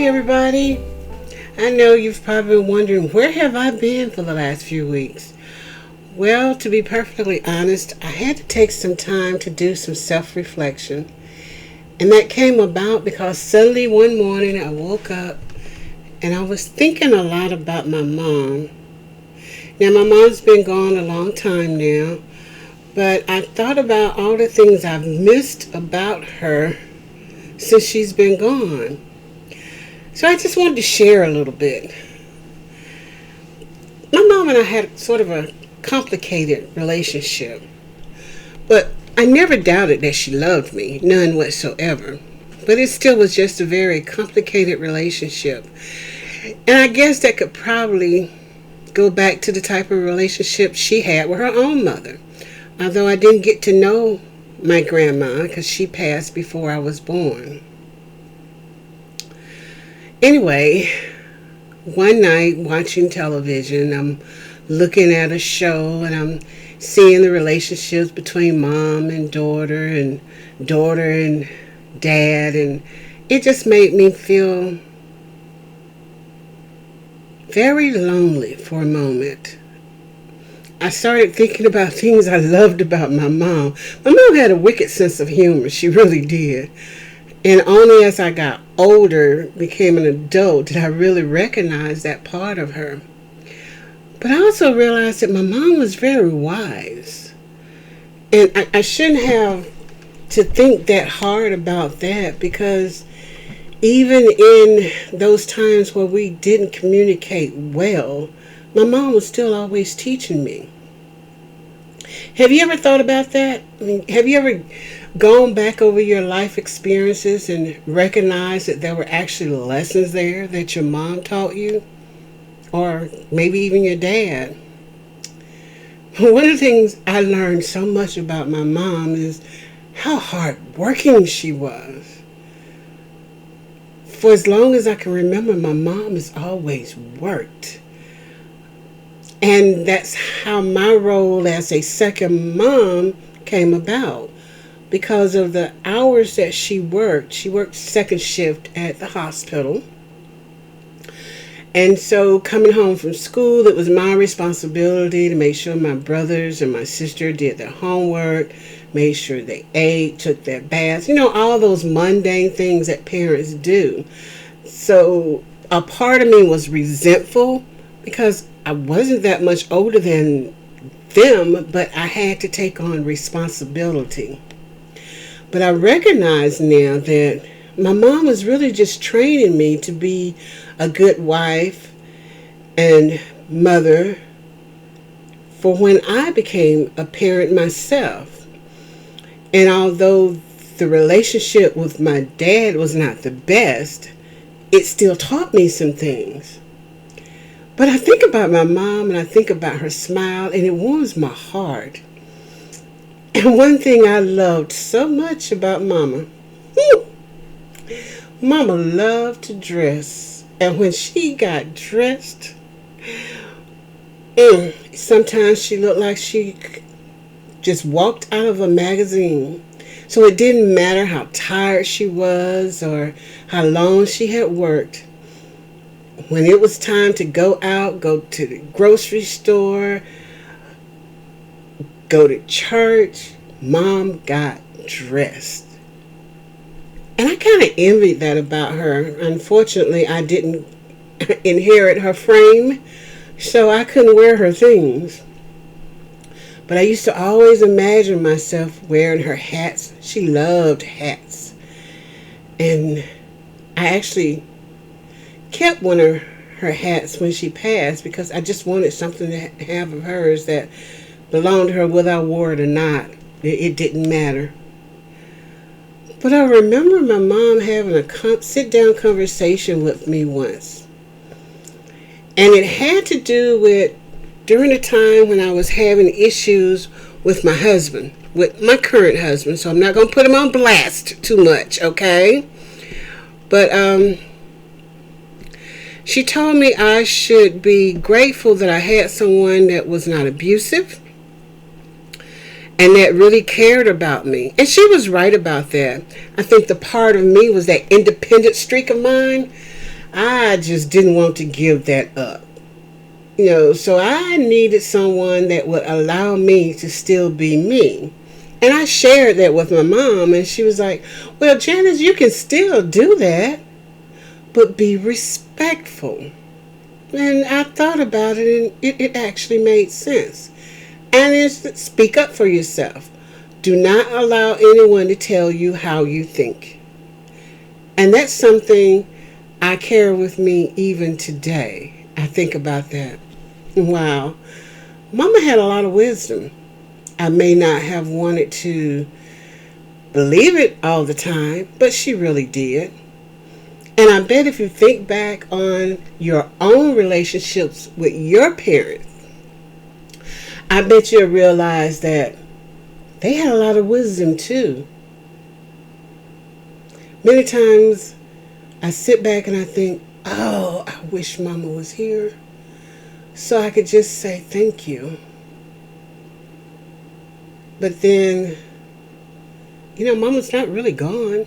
Hey everybody, I know you've probably been wondering where have I been for the last few weeks. Well, to be perfectly honest, I had to take some time to do some self-reflection. And that came about because suddenly one morning I woke up and I was thinking a lot about my mom. Now my mom's been gone a long time now, but I thought about all the things I've missed about her since she's been gone. So I just wanted to share a little bit. My mom and I had sort of a complicated relationship, but I never doubted that she loved me, none whatsoever. But it still was just a very complicated relationship. And I guess that could probably go back to the type of relationship she had with her own mother. Although I didn't get to know my grandma because she passed before I was born. Anyway, one night watching television, I'm looking at a show and I'm seeing the relationships between mom and daughter and dad, and it just made me feel very lonely for a moment. I started thinking about things I loved about my mom. My mom had a wicked sense of humor, she really did. And only as I got older, became an adult, did I really recognize that part of her. But I also realized that my mom was very wise. And I shouldn't have to think that hard about that, because even in those times where we didn't communicate well, my mom was still always teaching me. Have you ever thought about that? I mean, have you ever gone back over your life experiences and recognized that there were actually lessons there that your mom taught you? Or maybe even your dad? One of the things I learned so much about my mom is how hardworking she was. For as long as I can remember, my mom has always worked. And that's how my role as a second mom came about. Because of the hours that she worked second shift at the hospital. And so coming home from school, it was my responsibility to make sure my brothers and my sister did their homework, made sure they ate, took their baths, all those mundane things that parents do. So a part of me was resentful because I wasn't that much older than them, but I had to take on responsibility. But I recognize now that my mom was really just training me to be a good wife and mother for when I became a parent myself. And although the relationship with my dad was not the best, it still taught me some things. But I think about my mom and I think about her smile, and it warms my heart. And one thing I loved so much about Mama, Mama loved to dress. And when she got dressed, sometimes she looked like she just walked out of a magazine. So it didn't matter how tired she was or how long she had worked. When it was time to go out, go to the grocery store, go to church, Mom got dressed. And I kind of envied that about her. Unfortunately, I didn't inherit her frame, so I couldn't wear her things. But I used to always imagine myself wearing her hats. She loved hats. And I actually kept one of her hats when she passed because I just wanted something to have of hers that belonged to her, whether I wore it or not. It didn't matter. But I remember my mom having a sit-down conversation with me once. And it had to do with during the time when I was having issues with my husband, with my current husband. So I'm not going to put him on blast too much, okay? But she told me I should be grateful that I had someone that was not abusive and that really cared about me. And she was right about that. I think the part of me was that independent streak of mine. I just didn't want to give that up. So I needed someone that would allow me to still be me. And I shared that with my mom, and she was like, well, Janice, you can still do that, but be respectful. And I thought about it, and it actually made sense. And it's speak up for yourself. Do not allow anyone to tell you how you think. And that's something I carry with me even today. I think about that. Wow. Mama had a lot of wisdom. I may not have wanted to believe it all the time, but she really did. And I bet if you think back on your own relationships with your parents, I bet you'll realize that they had a lot of wisdom too. Many times I sit back and I think, oh, I wish Mama was here so I could just say thank you. But then, Mama's not really gone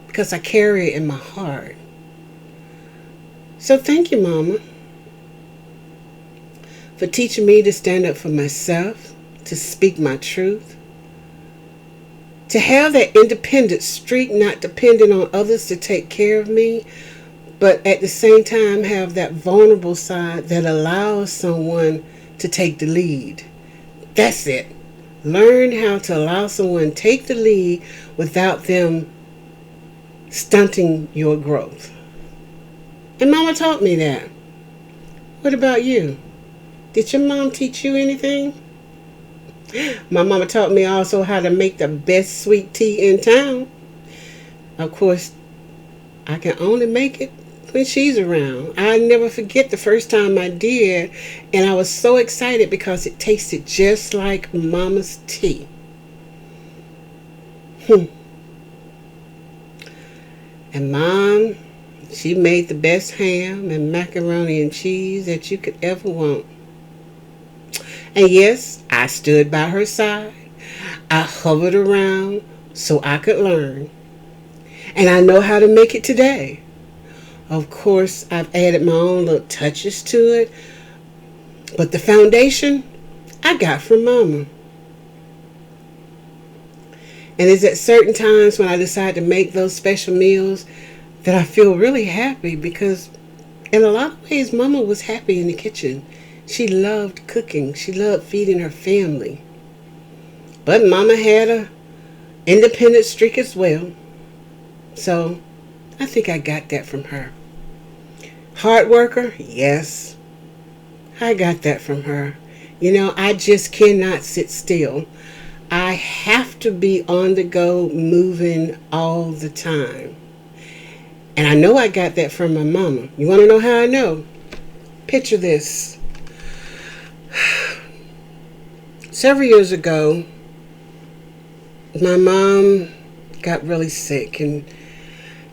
because I carry it in my heart. So thank you, Mama, for teaching me to stand up for myself, to speak my truth, to have that independent streak, not depending on others to take care of me, but at the same time have that vulnerable side that allows someone to take the lead. That's it. Learn how to allow someone to take the lead without them stunting your growth. And Mama taught me that. What about you? Did your mom teach you anything? My mama taught me also how to make the best sweet tea in town. Of course, I can only make it when she's around. I never forget the first time I did, and I was so excited because it tasted just like Mama's tea. And Mom, she made the best ham and macaroni and cheese that you could ever want. And yes, I stood by her side. I hovered around so I could learn. And I know how to make it today. Of course, I've added my own little touches to it. But the foundation, I got from Mama. And it's at certain times when I decide to make those special meals that I feel really happy because in a lot of ways, Mama was happy in the kitchen. She loved cooking. She loved feeding her family. But Mama had a independent streak as well. So I think I got that from her. Hard worker? Yes. I got that from her. I just cannot sit still. I have to be on the go, moving all the time. And I know I got that from my mama. You want to know how I know? Picture this. Several years ago, my mom got really sick, and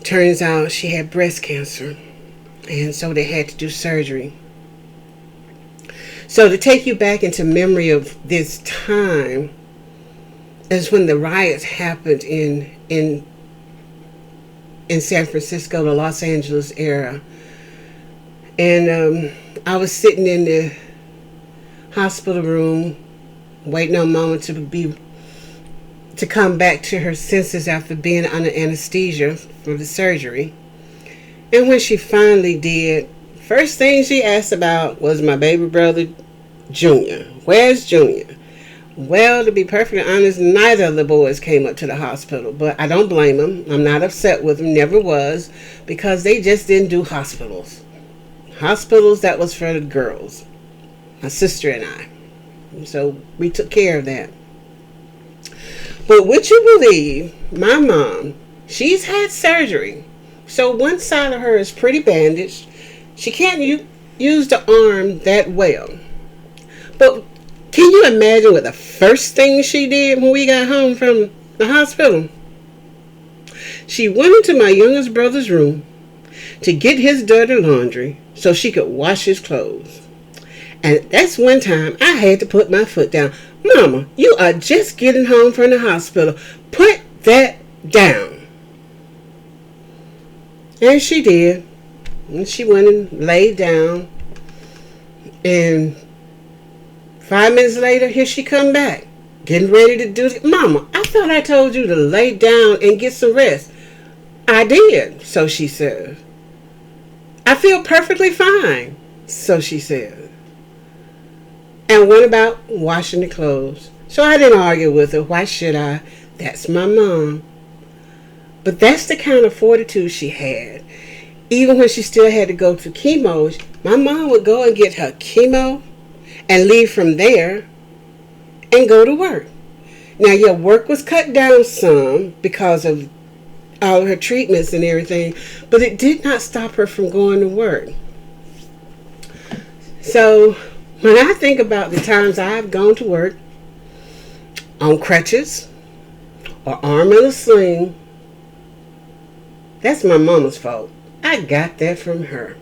turns out she had breast cancer, and so they had to do surgery. So to take you back into memory of this time is when the riots happened in San Francisco, the Los Angeles area. And I was sitting in the hospital room waiting on Mama to come back to her senses after being under anesthesia for the surgery. And when she finally did, first thing she asked about was my baby brother, Junior. Where's Junior? Well, to be perfectly honest, neither of the boys came up to the hospital, but I don't blame them. I'm not upset with them, never was, because they just didn't do hospitals. Hospitals, that was for the girls, my sister and I. So we took care of that. But would you believe, my mom, she's had surgery. So one side of her is pretty bandaged. She can't use the arm that well. But can you imagine what the first thing she did when we got home from the hospital? She went into my youngest brother's room to get his dirty laundry so she could wash his clothes. And that's one time I had to put my foot down. Mama, you are just getting home from the hospital. Put that down. And she did. And she went and laid down. And 5 minutes later, here she come back. Getting ready to do it. Mama, I thought I told you to lay down and get some rest. I did, so she said. I feel perfectly fine, so she said. And went about washing the clothes. So I didn't argue with her. Why should I? That's my mom. But that's the kind of fortitude she had. Even when she still had to go to chemo, my mom would go and get her chemo and leave from there and go to work. Now, your work was cut down some because of all of her treatments and everything, but it did not stop her from going to work. So when I think about the times I've gone to work on crutches or arm in a sling, that's my mama's fault. I got that from her.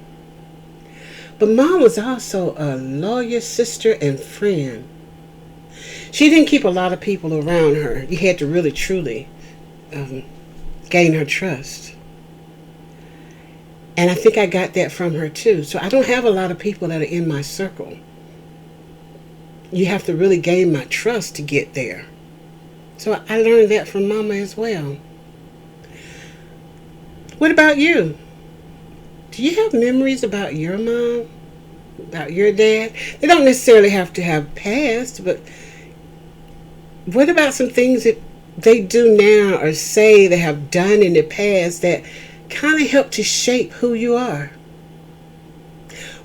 But Mom was also a loyal sister and friend. She didn't keep a lot of people around her. You had to really, truly gain her trust. And I think I got that from her too. So I don't have a lot of people that are in my circle. You have to really gain my trust to get there. So I learned that from Mama as well. What about you? Do you have memories about your mom? About your dad? They don't necessarily have to have past, but what about some things that they do now or say they have done in the past that kind of help to shape who you are?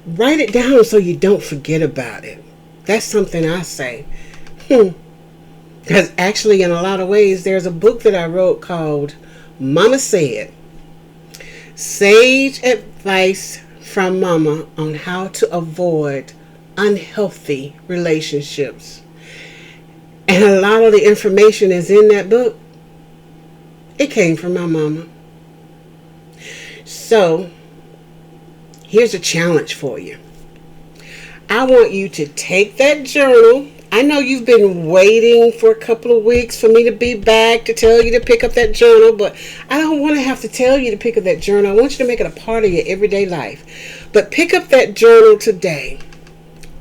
Write it down so you don't forget about it. That's something I say. Because actually, in a lot of ways, there's a book that I wrote called Mama Said. Sage advice from Mama on how to avoid unhealthy relationships. And a lot of the information is in that book. It came from my mama. So, here's a challenge for you. I want you to take that journal. I know you've been waiting for a couple of weeks for me to be back to tell you to pick up that journal, but I don't want to have to tell you to pick up that journal. I want you to make it a part of your everyday life. But pick up that journal today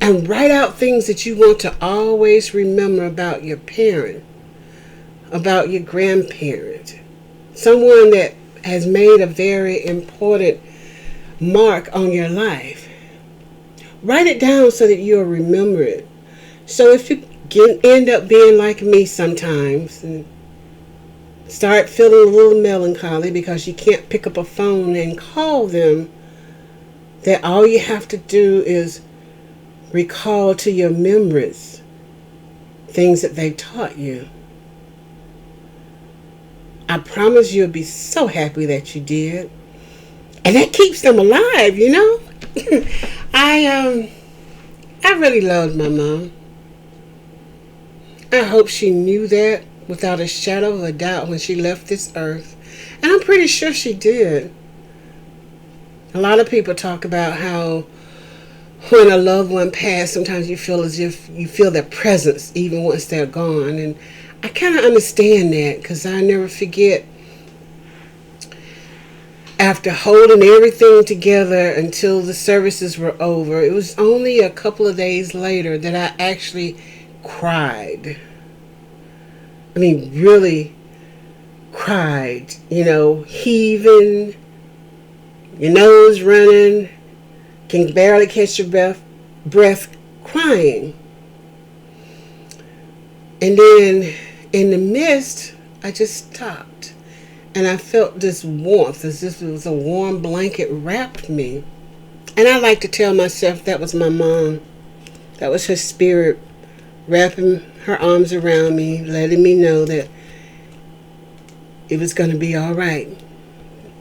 and write out things that you want to always remember about your parent, about your grandparent, someone that has made a very important mark on your life. Write it down so that you'll remember it. So if you end up being like me sometimes and start feeling a little melancholy because you can't pick up a phone and call them, that all you have to do is recall to your memories things that they taught you. I promise you'll be so happy that you did. And that keeps them alive, you know? I really loved my mom. I hope she knew that without a shadow of a doubt when she left this earth. And I'm pretty sure she did. A lot of people talk about how when a loved one passed, sometimes you feel as if you feel their presence even once they're gone. And I kind of understand that because I never forget, after holding everything together until the services were over, it was only a couple of days later that I actually cried. I mean, really cried, you know, heaving, your nose running, can barely catch your breath crying. And then in the midst, I just stopped. And I felt this warmth, as if it was a warm blanket wrapped me. And I like to tell myself that was my mom. That was her spirit wrapping her arms around me, letting me know that it was going to be all right.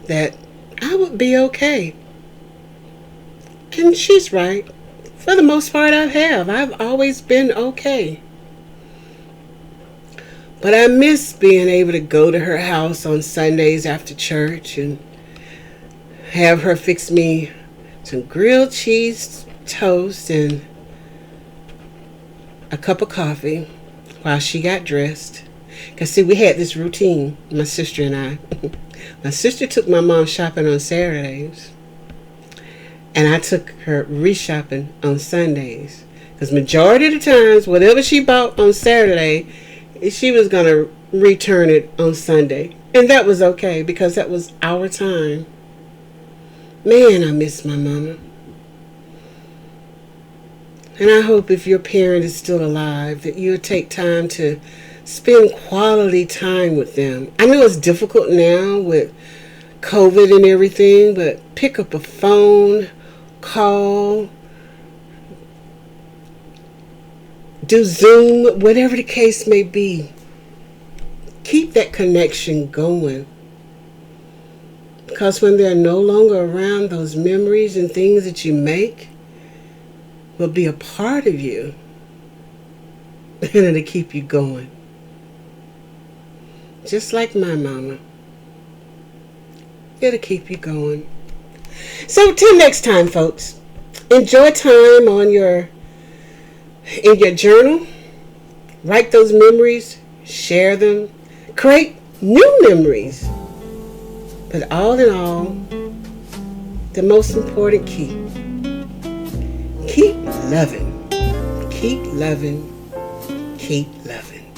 That I would be okay. And she's right. For the most part, I have. I've always been okay. But I miss being able to go to her house on Sundays after church and have her fix me some grilled cheese toast and a cup of coffee while she got dressed. Because, see, we had this routine, my sister and I. My sister took my mom shopping on Saturdays. And I took her re-shopping on Sundays. Because majority of the times, whatever she bought on Saturday, she was going to return it on Sunday. And that was okay because that was our time. Man, I miss my mama. And I hope if your parent is still alive that you'll take time to spend quality time with them. I know it's difficult now with COVID and everything, but pick up a phone, call, do Zoom, whatever the case may be. Keep that connection going. Because when they're no longer around, those memories and things that you make will be a part of you. And it'll keep you going. Just like my mama. It'll keep you going. So till next time, folks. Enjoy time in your journal. Write those memories. Share them. Create new memories. But all in all, the most important key. Keep loving. Keep loving. Keep loving.